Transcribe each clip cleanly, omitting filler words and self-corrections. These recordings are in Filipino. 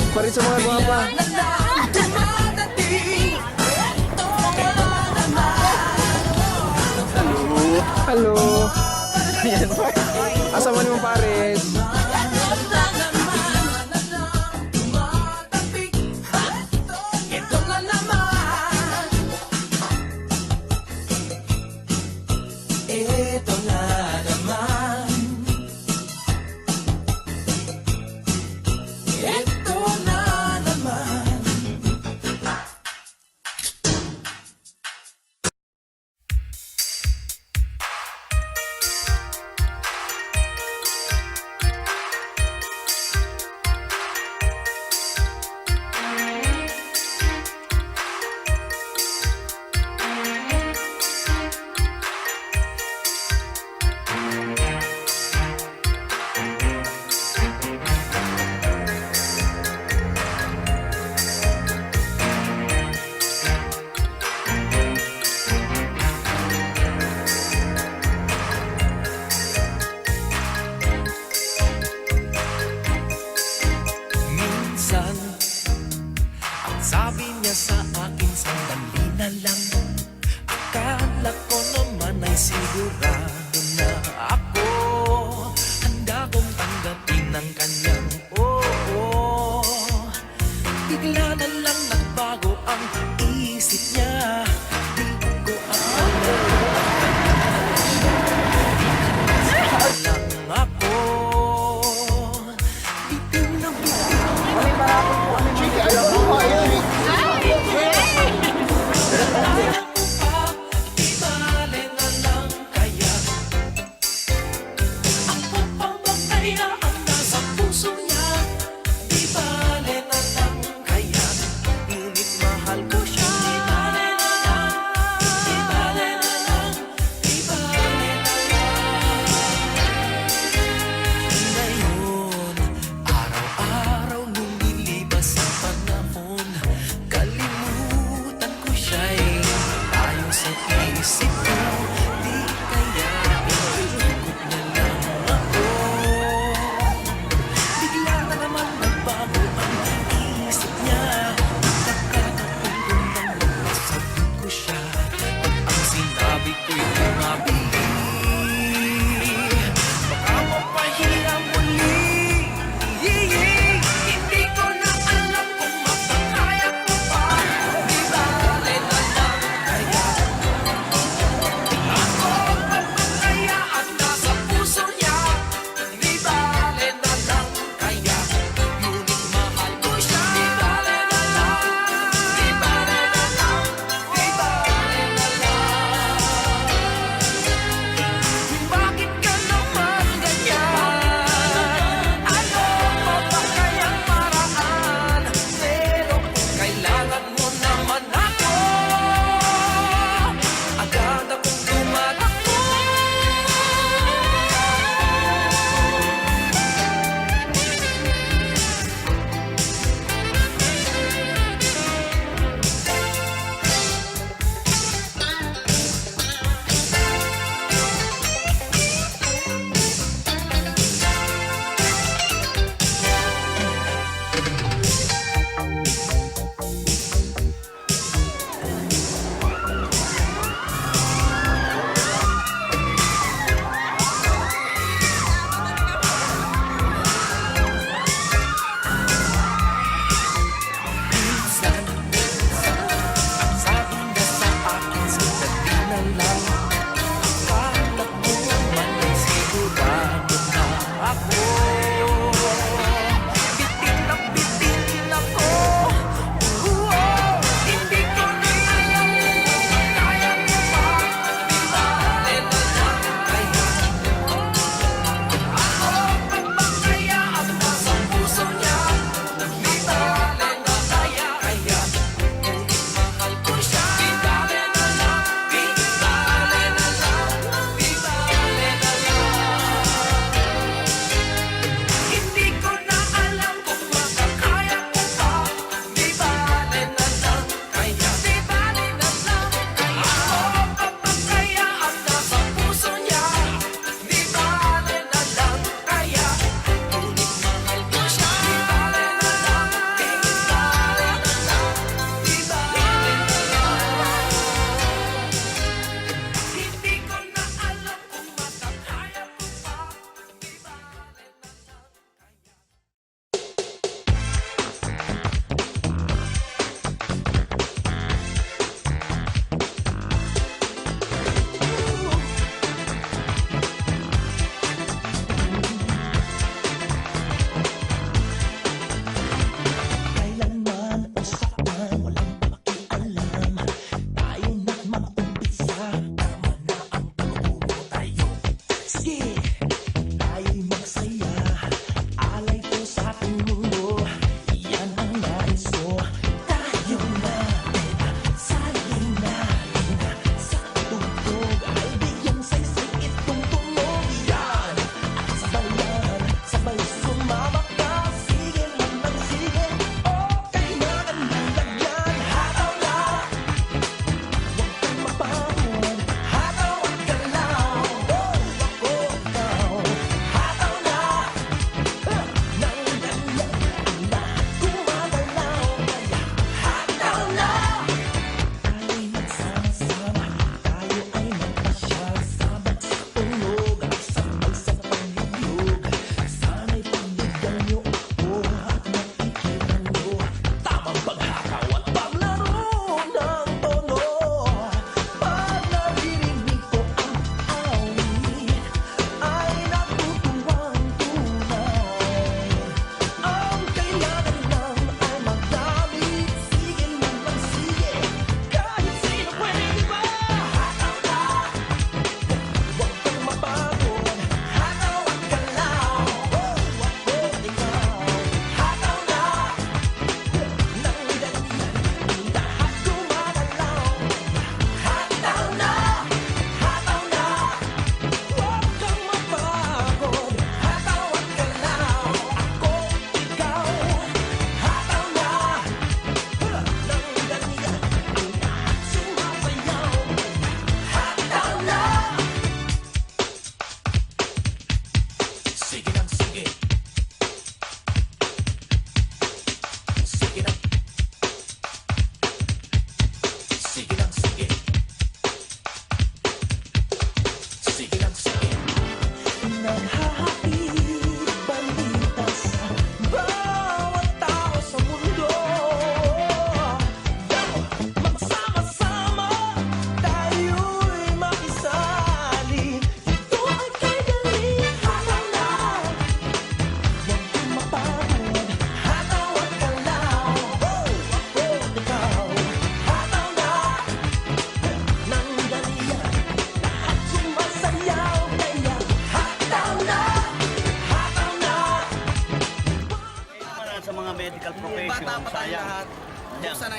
Parit sa mga guwapa. Hello. Asa mo naman pares? Sabi niya sa akin, sandali na lang. Akala ko naman ay sigurado na ako. Handa kong tanggapin ang kanyang oo. Bigla na lang nagbago ang isip niya. Di ko alam lang ako. Bitiw na bitiw. Alam mo pa, di bale na lang kaya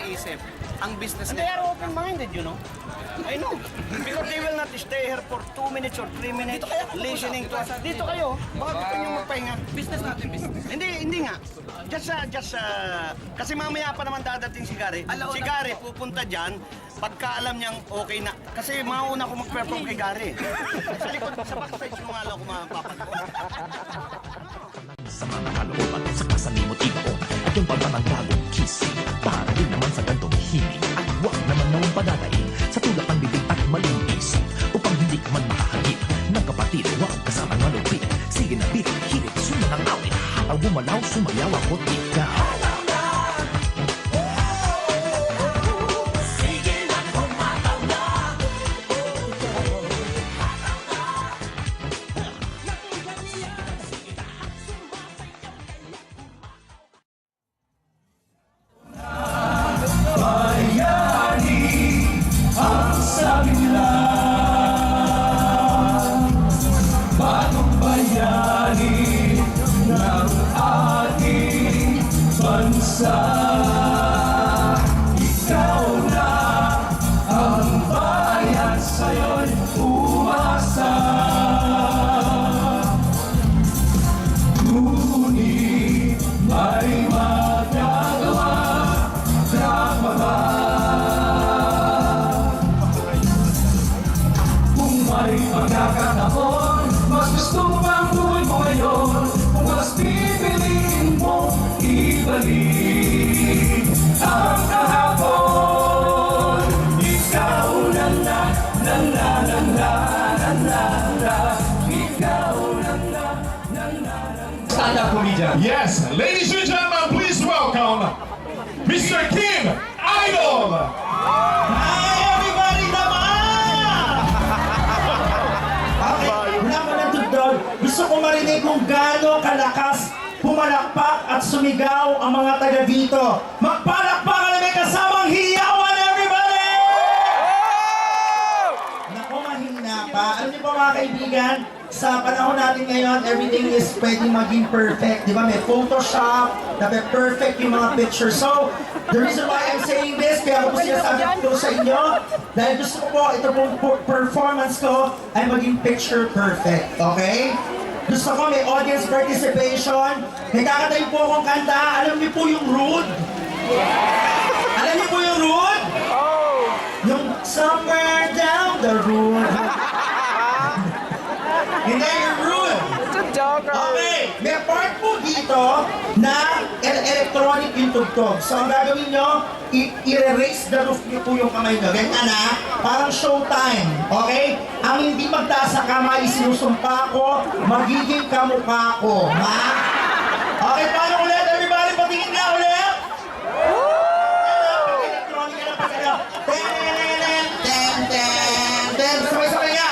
ng isip. Ang business They nila. are open-minded, you know. I know. Because they will not stay here for 2 minutes or 3 minutes listening to us. Dito kayo. Baka gusto nyo magpahinga. Business natin, business. Hindi nga. Kasi mamaya pa naman dadating si Gary. Alauna. Si Gary pupunta dyan pagka alam niyang okay na. Kasi mauna ko mag-perform kay Gary. Sa likod, sa backstage mo nga lang ako mapapagawa. Sa mga kalooban sa kasalimot ikaw at yung pagpapagdagong kiss para din naman sa gantong himig at huwag naman nawang padadaig sa tulak ng bibig at maling isip upang hindi ka man makahagip ng kapatid huwag kasamang malupit sige na birit hirit sundan ang awit habang bumalaw sumayaw ako't ikaw. Stand-up comedian. Yes, ladies and gentlemen, please welcome Mr. Kim Idol. Hi, everybody naman! Okay, wala mo na tudod. Gusto ko marinig kung gaano kalakas pumalakpak at sumigaw ang mga taga dito. Magpalakpakan na may kasamang hiyawan, everybody! Naku, mahina pa. Alam niyo ba mga kaibigan, sa panahon natin ngayon, everything is pwedeng maging perfect. Di ba? May Photoshop, na may perfect yung mga pictures. So, the reason why I'm saying this, kaya ako po sinasabi ko sa inyo, dahil gusto ko po, ito pong performance ko ay maging picture perfect. Okay? Gusto ko may audience participation. May kakatayin po akong kanta. Alam niyo po yung Rude? Alam niyo po yung Rude? Yung somewhere down the road. Hindi, you're rude. It's a joker. Okay, may part po dito na electronic yung tugtog. So, ang gagawin nyo, i-erase the roof nyo po yung kamay nyo. Ganyan na, parang showtime. Okay? Ang hindi magtaas sa kamay, sinusumpa ko, magiging kamukha ko. Ha? Okay, paano ulit? Everybody, patingin na ulit. Electronic na pa sila. Ten, ten, ten, ten. Sabay-sabay nga.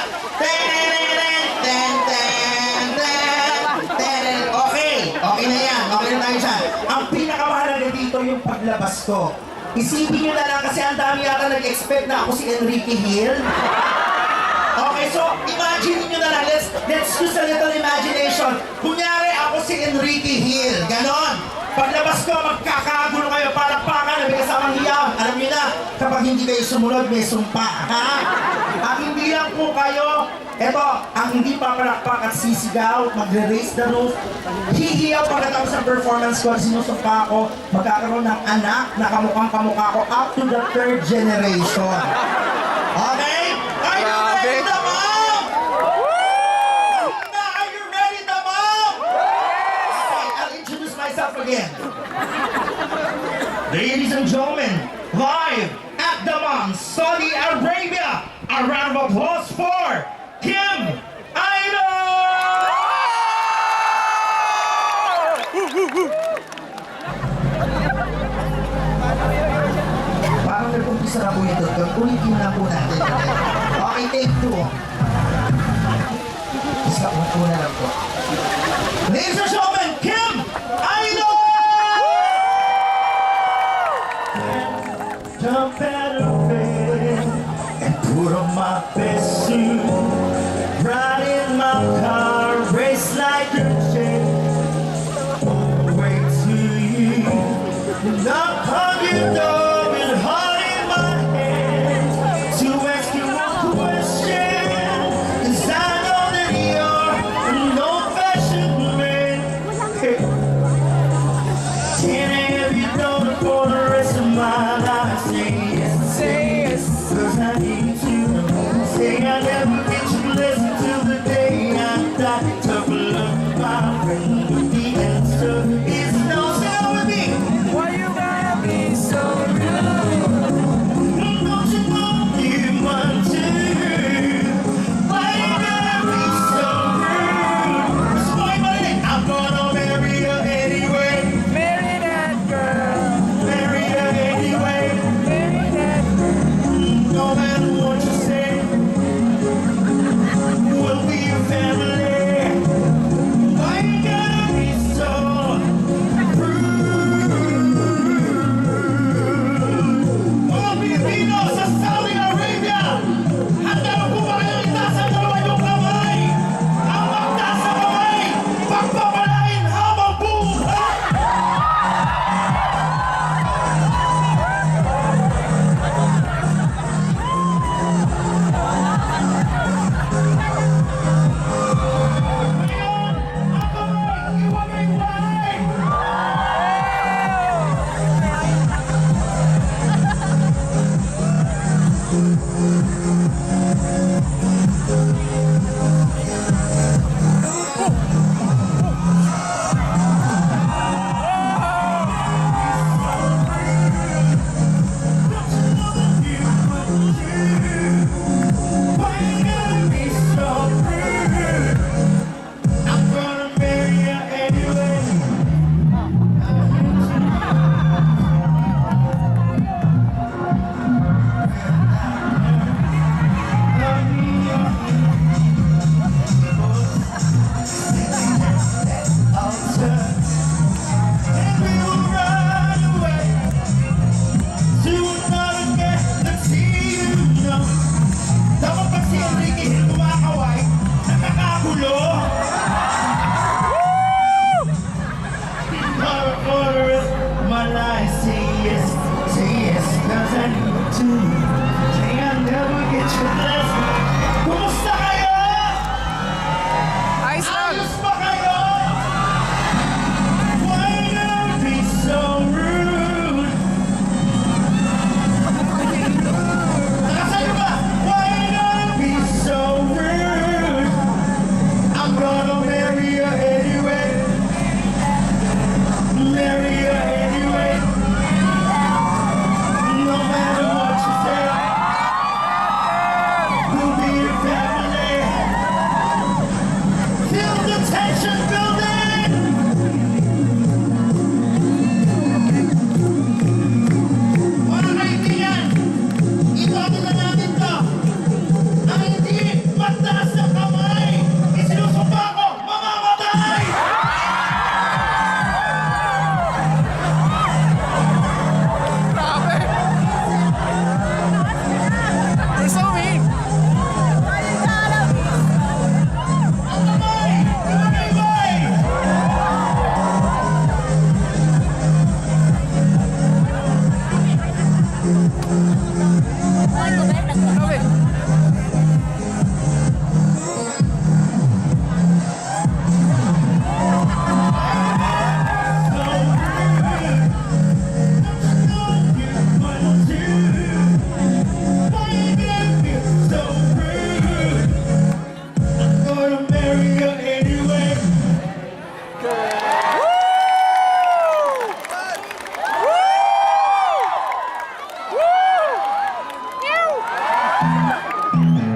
Okay na yan. Okay na tayo dyan. Ang pinakamahalaga dito yung paglabas ko. Isipin nyo na lang kasi ang dami yata nag-expect na ako si Enrique Hill. Okay, so imagine nyo na lang. Let's use a little imagination. Kunyari ako si Enrique Hill. Ganon. Paglabas ko, magkakagulo kayo, palakpakan, may kasamang hiyaw. Alam niyo na, kapag hindi kayo sumunod, may sumpa. Ha? At hindi lang po kayo, eto, ang hindi papalakpak at sisigaw, magre-raise the roof, hihiyaw pagkatapos ng performance ko, sinusumpa ako, magkakaroon ng anak na kamukhang kamukha ko up to the 3rd generation. Okay? Are you ready na, ma'am? Are you ready na, ma'am? Okay, I'll introduce myself again. Ladies and gentlemen, live at Dammam, Saudi Arabia, a round of applause for Kim Idol! Parang nag-umpisa na po ito. Ulitin na po natin. Okay, take 2. Isa po na lang po. Ladies and gentlemen, Kim Idol! Jump out of bed and put on my best suit. Ride in my car, race like a jet. On the way to you. Knock on your door.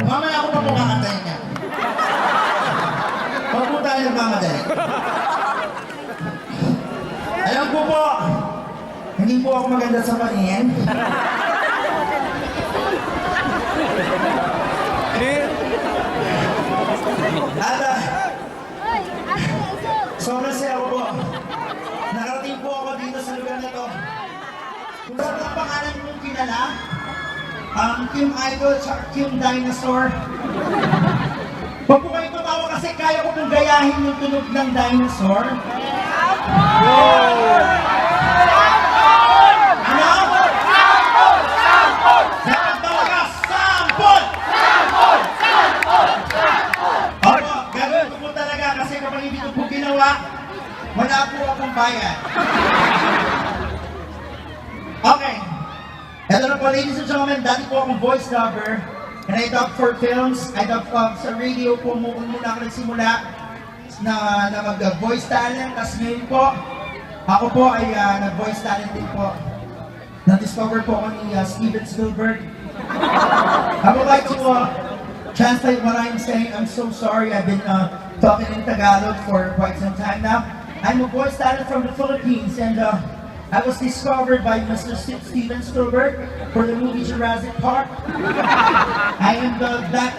Mamaya ako pa po kakantayin niya. Huwag po tayo nagmamadali. Alam ko po, hindi po ako maganda sa paningin. At sobrang saya ko po. Nakarating po ako dito sa lugar na to. Kung saan ang pangalan mong kilala, Kim Idol at Kim Dinosaur. Huwag po kayo tumawa kasi kaya ko pong gayahin yung tunog ng dinosaur. Ano? Dapat talaga, sample! Opo, gagawin ko po talaga kasi kapag hindi ko po ginawa, wala po akong bayad. Okay. Ito na po, ladies and gentlemen, dati po akong voice dubber. And I dub for films. I dub sa radio po muna ako nagsimula na mag-voice talent. Tapos ngayon po, ako po ay nag-voice talent din po. Na-discover po ako ni Steven Spielberg. I would like to translate what I'm saying. I'm so sorry. I've been talking in Tagalog for quite some time now. I'm a voice talent from the Philippines, and I was discovered by Mr. Steven Spielberg for the movie Jurassic Park. I am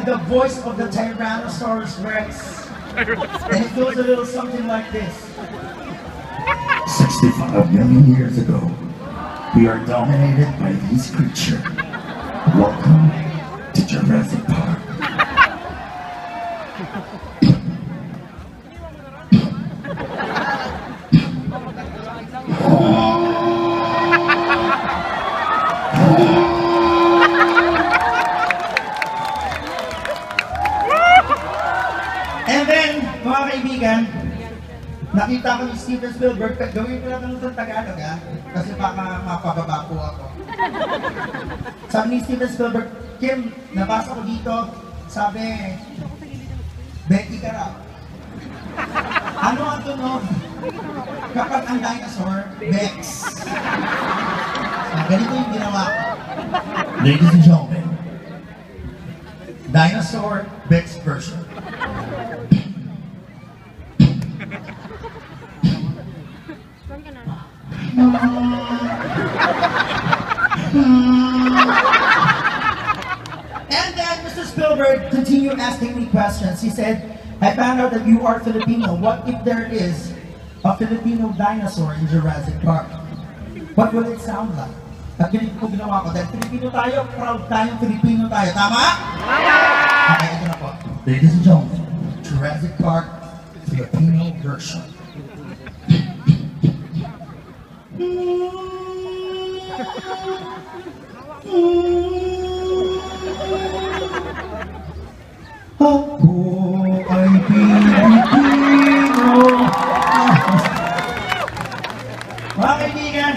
the voice of the Tyrannosaurus Rex. And it goes a little something like this. 65 million years ago, we are dominated by these creatures. Welcome to Jurassic Park. And then, mga kaibigan, nakita ko ni Steven Spielberg, gawin ko lang ng Tagalog kasi baka mapababa po ako. Sabi ni Steven Spielberg, Kim, nabasa ko dito, sabi, Betty ka raw. Ano ang tunog kapag ang dinosaur, Bex? Ganito yung ginawa ko. Ladies and gentlemen, Dinosaur Bex version. And then Mr. Spielberg continued asking me questions. He said, I found out that you are Filipino. What if there is a Filipino dinosaur in Jurassic Park? What will it sound like? At ganito po ginawa ko. Dahil Filipino tayo, proud tayong Filipino tayo. Tama? Okay, ito na po. Ladies and gentlemen, Jurassic Park Filipino version. Ako ay Pilipino. Mga kaibigan,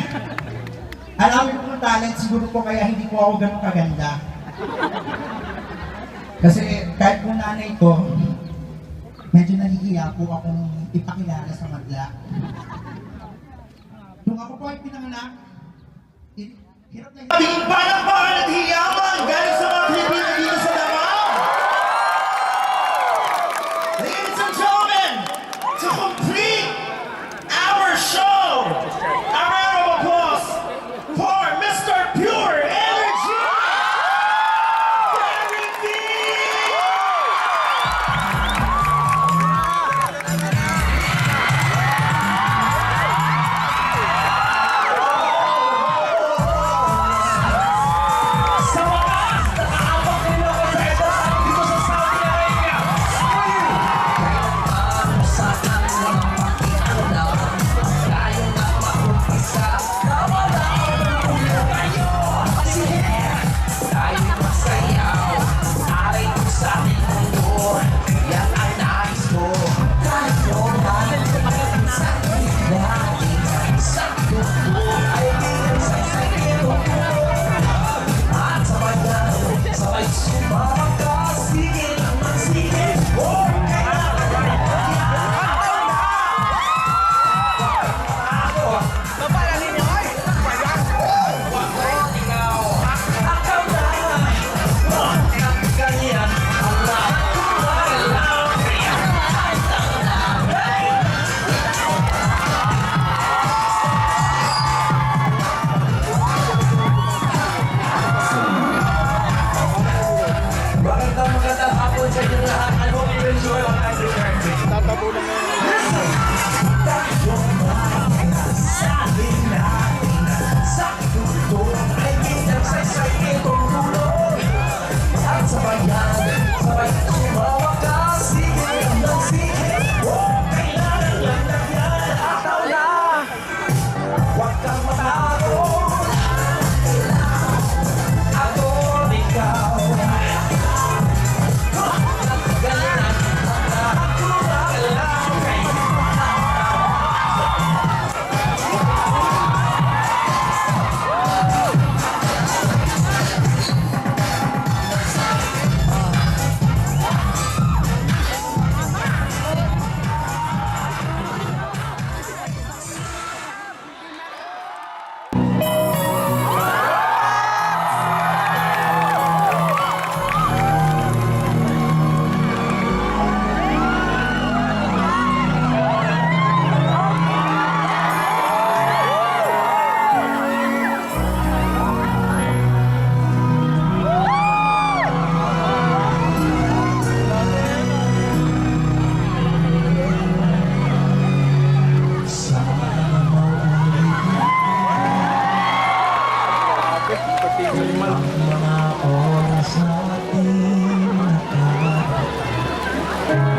alam mo po talent, siguro po kaya hindi po ako ganun kaganda. Kasi kahit po nanay ko, medyo nahihiya po akong ipakilala sa madla. Nung ako po ay pinanganak, hirap na hirap. Tingin palakpakan at hiyaman galing sa mga Pilipino dito sa Davao. Ladies and gentlemen, to complete our show, a round of applause for Mr. Pure Energy, Gary V.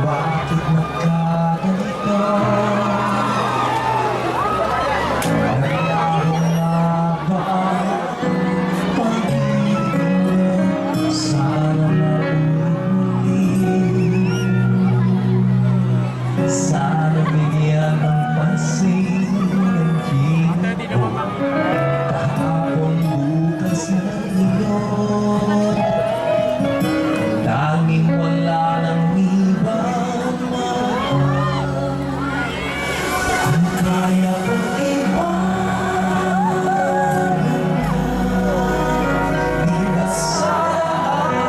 Bakit nagkaganito? Nangyari ba ang pag-ibig? Sana maulit-muli. Sana bigyan ng pansin ng hilig. Kahapon bukas na iyon. Tanging wala nang ibang mahal. Kung kaya kong iwanan ka, di na sana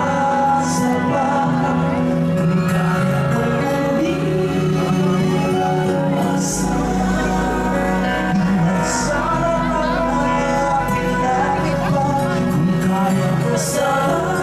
sa bahay. Kung kaya kong umiwasan, di na sana hanapin ang iba. Kung kaya ko sana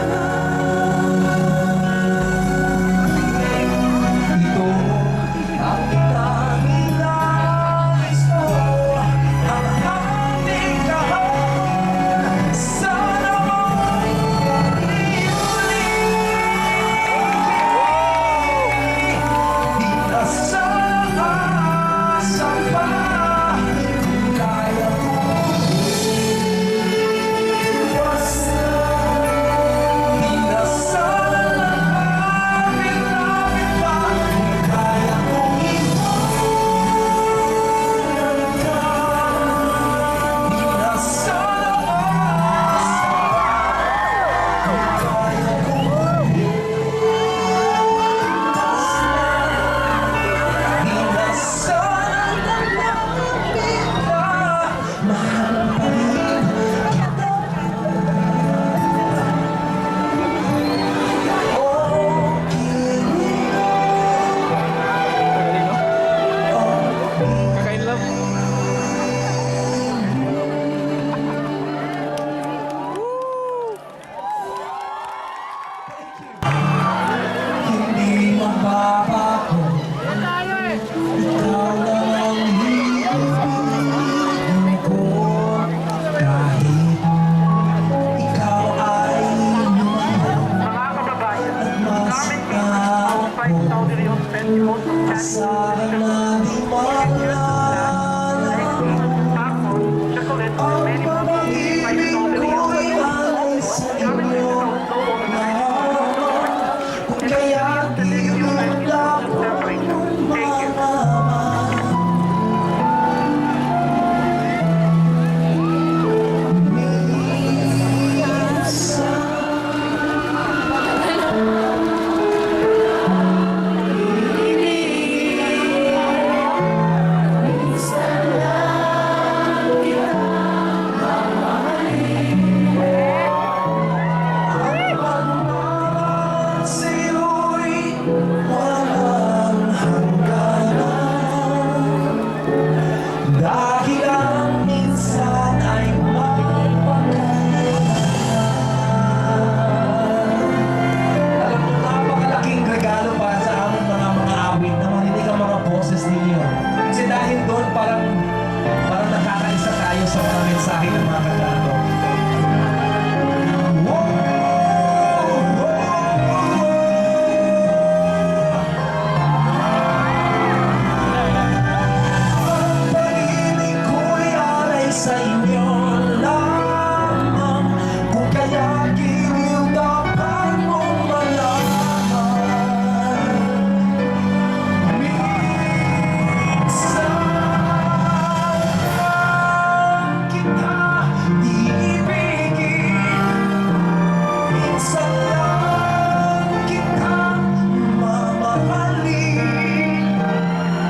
minsan lang kitang mamahalin.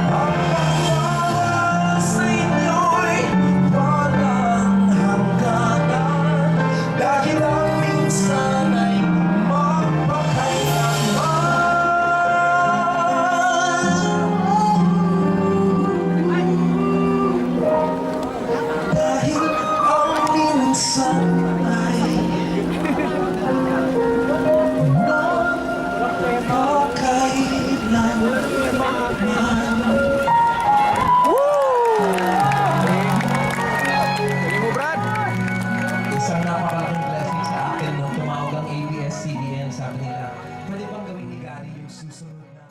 Ang pagmamahal sa inyo'y walang hangganan, dahil ang minsan ay mapakailanman. Dahil ang minsan ay mapakailanman. Galing mo, Brad. Isang napakalaking blessing sa akin nung tumawag ang ABS-CBN. Sabi nila, pwede bang gawin ni Gary yung susunod na...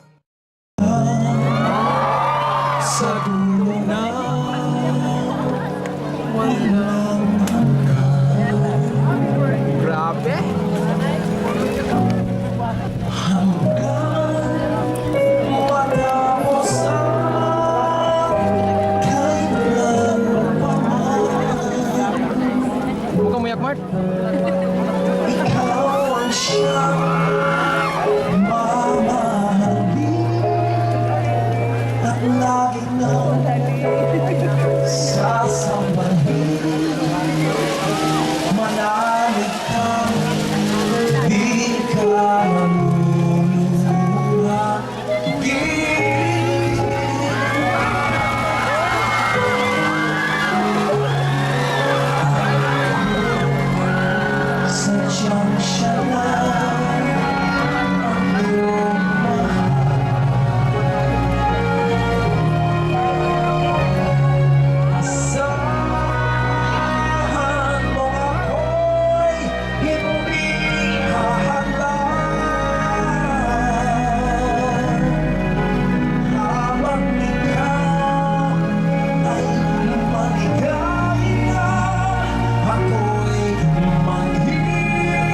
Sa dulo na walang Grabe. matapos ang kailanman. Huwag kang mayak, Mart. Ikaw ang siyang mamahalin at lagi nang sasambahin. Manalig kang di ka maluluha. Sadyang siya lang ang iyong asahan mo ako'y hindi hahalaan. Habang ikaw ay maligaya, ako'y maghihirap.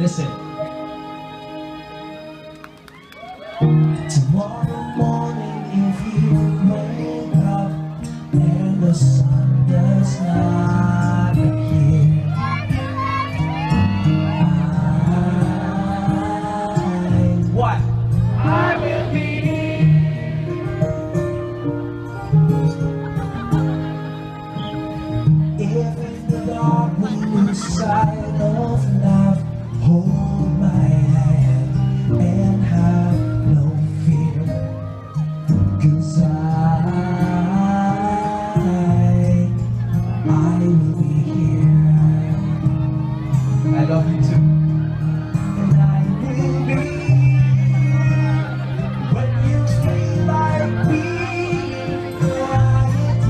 Listen. Tomorrow morning, if you wake up and the sun does not appear, What? I will be. If in the dark we lose sight of love, hold my hand and have no fear, 'cause I will be here. I love you too. And I will be when you feel like being quiet,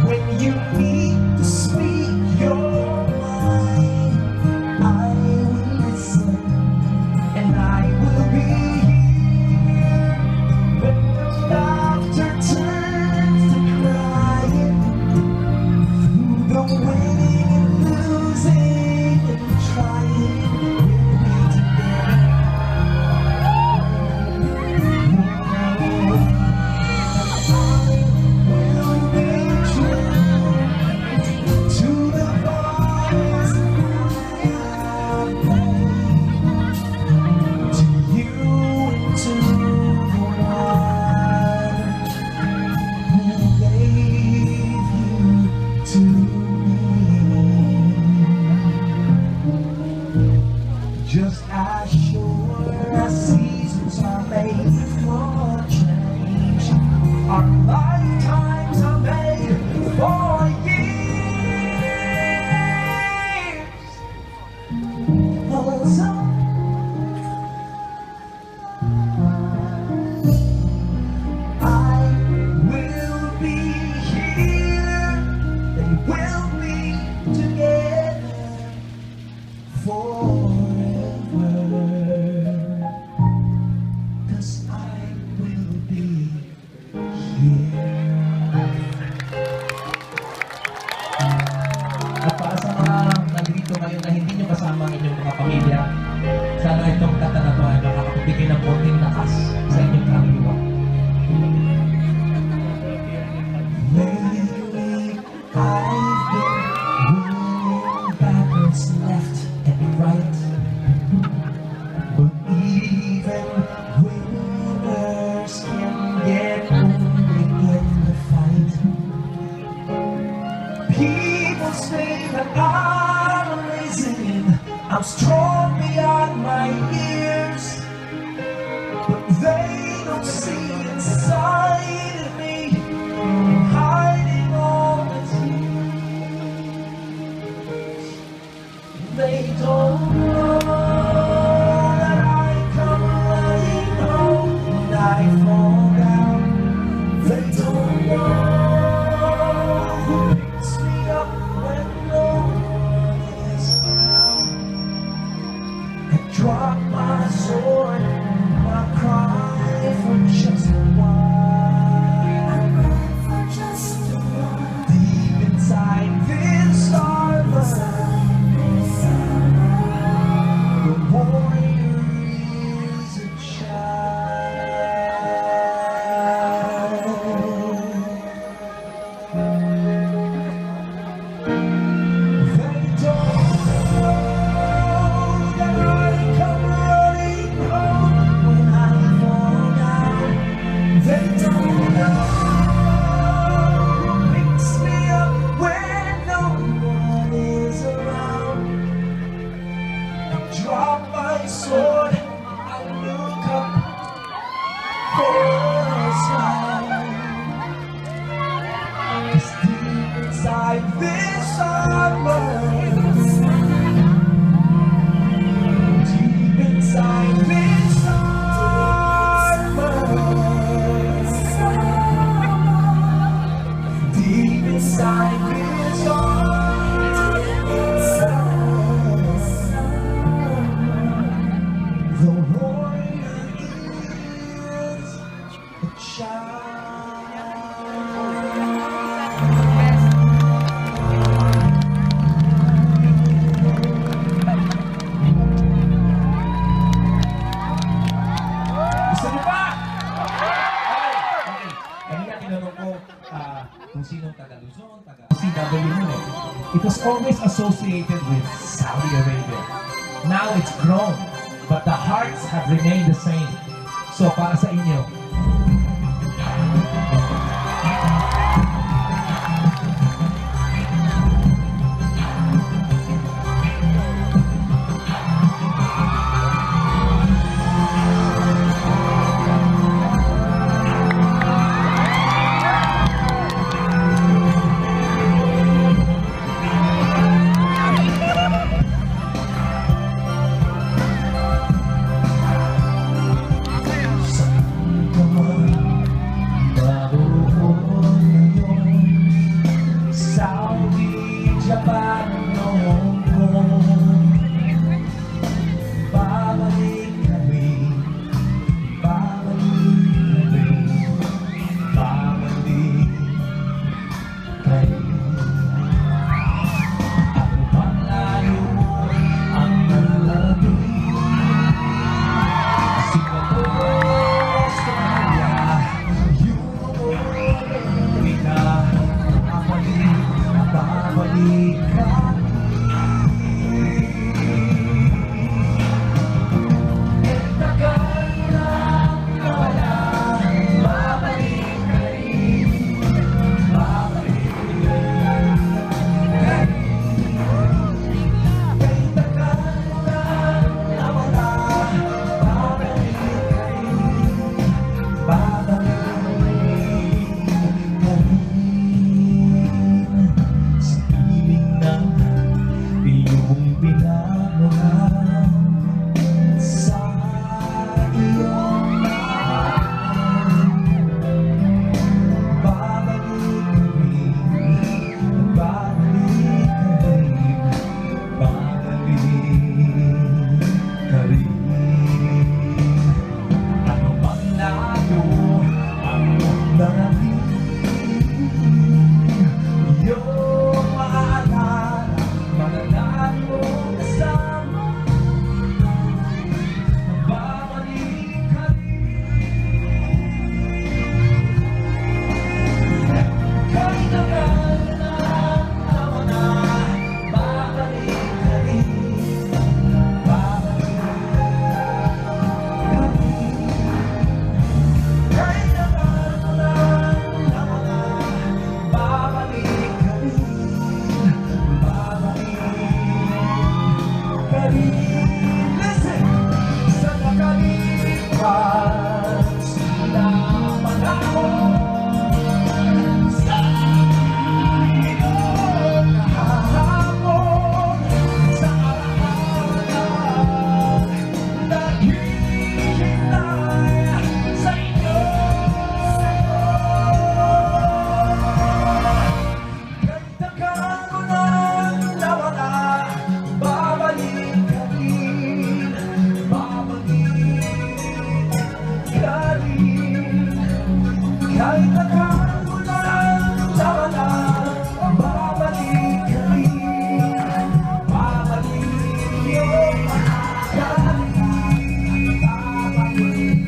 when you need to speak your mind. I will listen, and I will be here when the laughter turns to crying, through the winning and losing and trying. We'll be true to the voice I have made, to you and to the one who gave you to me. Just as sure as seasons are made for change, our lifetimes are made for years. Oh, so I will be here, and we'll be together forever, 'cause I will be here. At para sa mga nandito ngayon na hindi nyo kasama ang inyong mga pamilya, sana itong kanta na to ay makakabigay ng konting lakas sa inyong kaluluwa. Lately, I've been winning battles left and right, but even winners can get only in the fight. People say that I'm amazing, I'm strong beyond my years, but they don't see inside of me, hiding all the tears. They don't know that I come running home when I fall down. They don't know who picks me up when no one is around. I drop my sword, I cry for just a while. Deep inside this armor, the warrior is a child. They don't know that I come running home when I fall down. They don't know who picks me up when no one is around. I drop my sword, I look up for a smile. 'Cause deep inside this armor, deep inside this armor, deep inside this armor, was always associated with Saudi Arabia. Now it's grown, but the hearts have remained the same. So para sa inyo, Saudi, Japan, Hong Kong, babalik kami, babalik kami, babalik kami. Ako malayo ang nalabing, Singapore, Australia, Europe, America, babalik kami. Tagal na nawala, babalik kami, babalik kami. Tagal na nawala, babalik kami, babalik kami. Sa piling ng iyong pinamahal, sa iyong mahal, babalik kami, babalik kami, babalik kami. Ano mang layo ang narating, iyong maalala, mananalo mong kasama, babalik ka rin. Kahit tagal na nawala, babalik ka rin, babalik ka rin. Kahit tagal na nawala, babalik ka rin, babalik ka rin. Listen! Sa nakalipas na panahon, sa iyong kahapon, sa araw-araw, naghihintay sa inyo. Kahit tagal mo nang nawala, babalik ka rin, babalik ka rin. Kahit tagal mo nang nawala, babalik ka rin, babalik ka rin, babalik.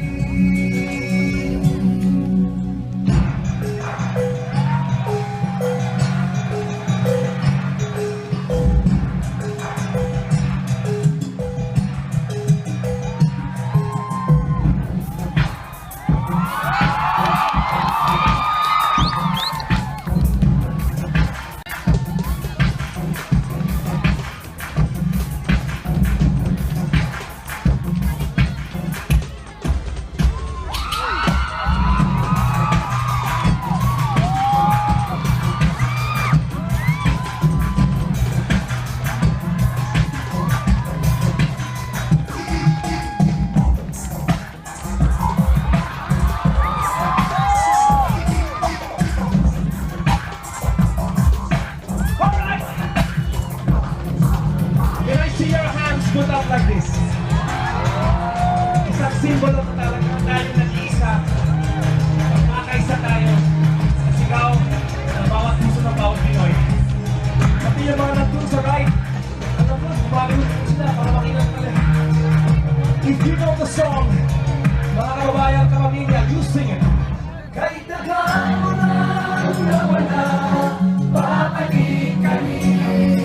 Can I see your hands put up like this? Isang simbolo talaga tayo nag-iisa. Magkakaisa tayo. Sigaw ng bawat puso ng bawat Pinoy. Pati yung mga nandun sa right, alam mo, bumagod sila para makita nila. If you know the song, mga kababayan, kapamilya, you sing it. Kahit tagal mo na nawala, babalik kami.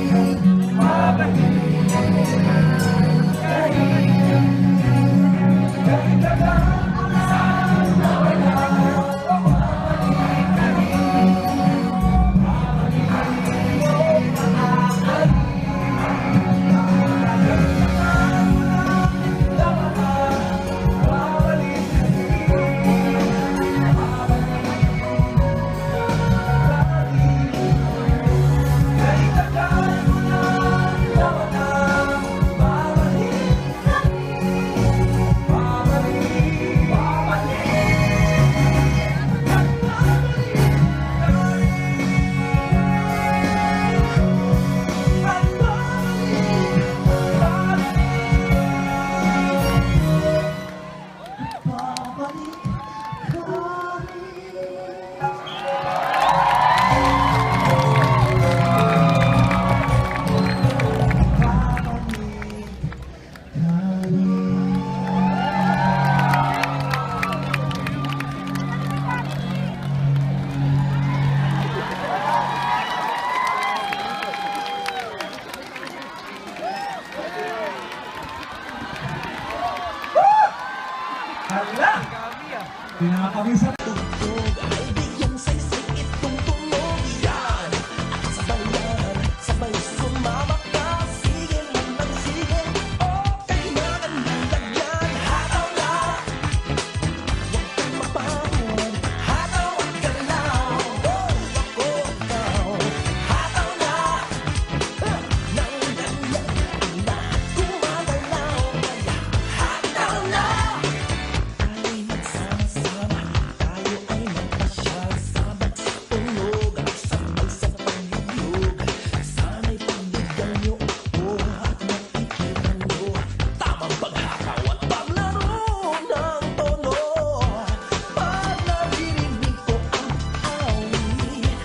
Hala! Pinakakamisan. Tugtog ay bigyan saysay itong tunog yan. At sabayan, sabay sumabak ka. Sige lang ng sige, okay na ganyan yan. Hataw na, huwag kang mapagod. Hataw at galaw, ako ikaw. Hataw na, nang ganyan ang lahat gumagalaw. Kaya hataw na. Ay magsama-sama, tayo ay magpasyal. Sabag sa tunog at sabay sa paglulog. Sana'y pagbigyan niyo ako at makikitan niyo. Tamang paghataw at paglaro ng tono. Pag naririnig ko ang awit,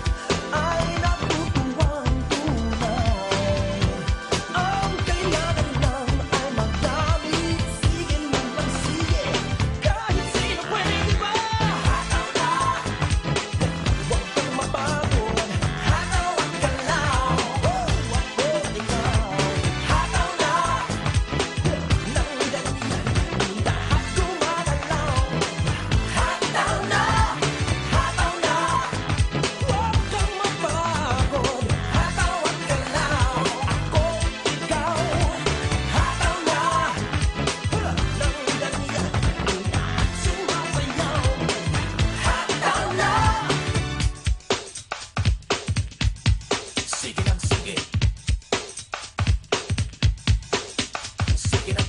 ay natutuwang tunay. Ang kailangan lang ay magdamit. Sige lang ng sige, kahit sino pwede ba? Hataw na, huwag kang mapagod. Hataw at galaw, ako ikaw. Hataw na, nang ganyan ang lahat gumagalaw. Hataw na, huwag kang mapagod. Hataw at galaw, ako ikaw. Hataw na, nang ganyan ang lahat sumasayaw. Hataw na. Sige lang, sige. Sige lang.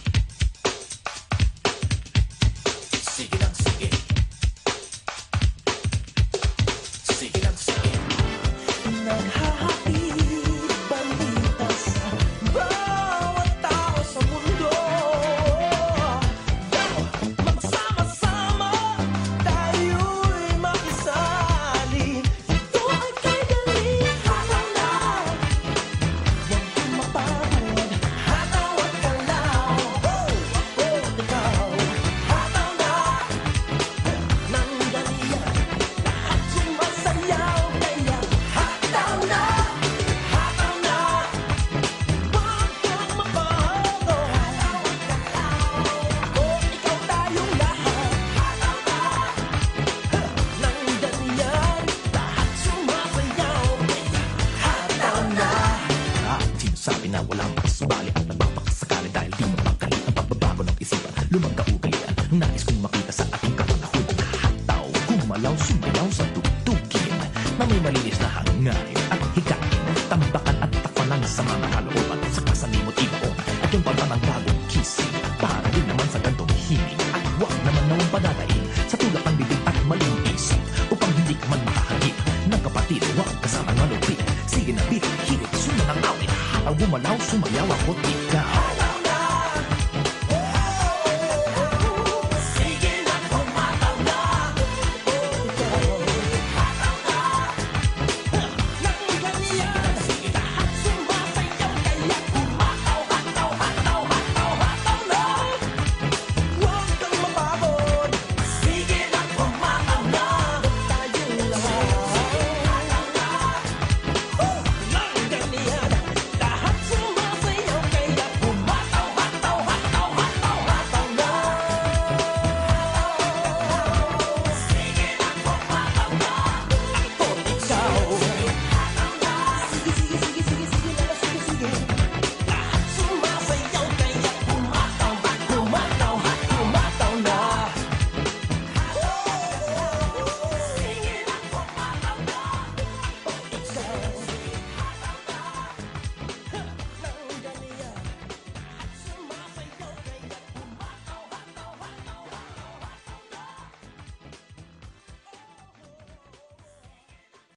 Sige lang, sige. Sige lang, sige. Naghahatid balita sa bawat tao sa mundo. Magsama-sama, tayo'y makisali. Ito ay kay dali. Hataw na, huwag kang mapagod. Hataw at galaw, ako ikaw. Hataw na, nang ganyan lahat sumasayaw. Kaya hataw na, huwag kang mapagod. Hataw at galaw, ako ikaw tayong lahat. Hataw na, nang ganyan lahat sumasayaw. Hataw na. Sinasabi na walang makasubali at nagpapakasakali dahil di mapagkalit ang pagbabago ng isipan. Lumang kaugalian, nais kong makita sa ating kapanahon. Hataw, gumalaw, sumayaw sa tugtugin na may malinis na hangarin at hikain. Tambakan at takpanan sa mga kalooban sa kasalimot ibaon at yung pagpanangbagong kising. Para din naman sa gantong himig at huwag naman nawang padadaig sa tulak ng bibig at maling isip upang hindi ka man makahagip ng kapatid. Huwag kasama ng malupit. Sige na, bit, hirit, sumunang awit. Hataw, gumalaw, sumayaw, ako't ikaw.